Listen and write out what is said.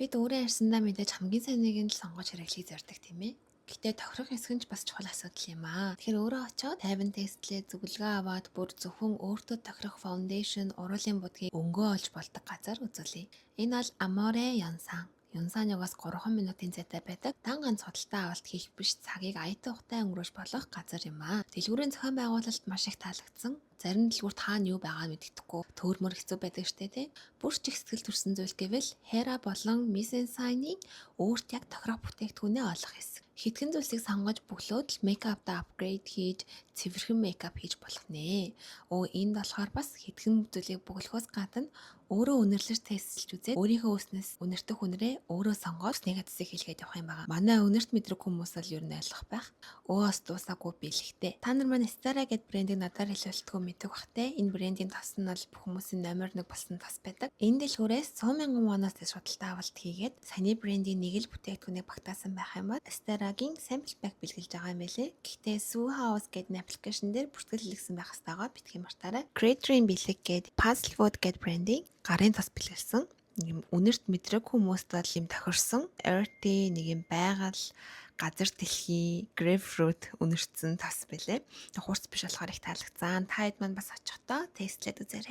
Бид өөрөө ярьсандаа мэдээж хамгийн сайныг нь л сонгож хэрэглэхийг зорддог тийм ээ. Гэхдээ тохирох хэсэг нь ч бас чухал асуудал юм аа. Тэгэхээр өөрөө очиод 50 тестлээ зөвлөгөө аваад бүр зөвхөн өөртөө тохирох фаундейшн, уруулын будгийг өнгөө олж болдог газар үзүүлье. Энэ бол Amore Yansan. Янсанягаас 3 минутын зайтай байдаг. Дан ганц худалдаа авалт хийх биш цагийг аятай ухтай өнгөрөөж болох газар юм аа. Дэлгүүрийн зохион байгуулалт маш их таалагдсан. Зарим дэлгүүрт хаана юу байгаа мэддэхгүй төөрмөр хэцүү байдаг штэ тий. Бүр ч их сэтгэл төрсэн зүйл гэвэл Hera болон Misensign-ийн өөрт яг тохирох бүтээгдэхүүнээ олох хэсэг. Хитгэн зүйлсийг сонгож бөглөөд л мейкапта апгрейд хийж, цэвэрхэн мейкап хийж болох нэ. Энд болохоор бас хитгэн зүйлийг бөглөхөөс гадна өөрөө үнэрлэж тестэлж үзээд өөрийнхөө үснээс үнэртэх үнрээ өөрөө сонгоод нэг хэсэг хэлгээд явах юм байна. Манай үнэрт мэдрэг хүмүүс бол ер нь ойлгох байх. Өөс дуусаагүй бэлэгтэй. Та нар маань Stara гэд брендийг надаар хэлүүлтгөө мэддэг бах те. Энэ брендийн тос нь бол бүх хүмүүсийн номер 1 болсон тос байдаг. Энэ дэлгүүрээс 100,000 воноос дэш худалдаа авалт хийгээд саяны брендийн нэг л бүтээгдэхүүнийг багтаасан байх юм бол Stara-гийн sample pack бэлгэлж байгаа юм байлээ. Гэхдээ Sue House гэдэг аппликейшн дээр бүртгэл хэлсэн байх хэвээр битгий мартаарай. Creator-ийн бэлэг гээд Puzzle Food гэдэг брендing гарын тос бэлгэлсэн. Юм үнэрт мэдрэг хүмүүст бол юм тохирсон earthy нэг юм байгаль газар дэлхий grapefruit үнэрсэн тас байлээ. Хурц биш болохоор их таалагдсан. Та хэд маань бас очихдоо тестлээд үзээрэй.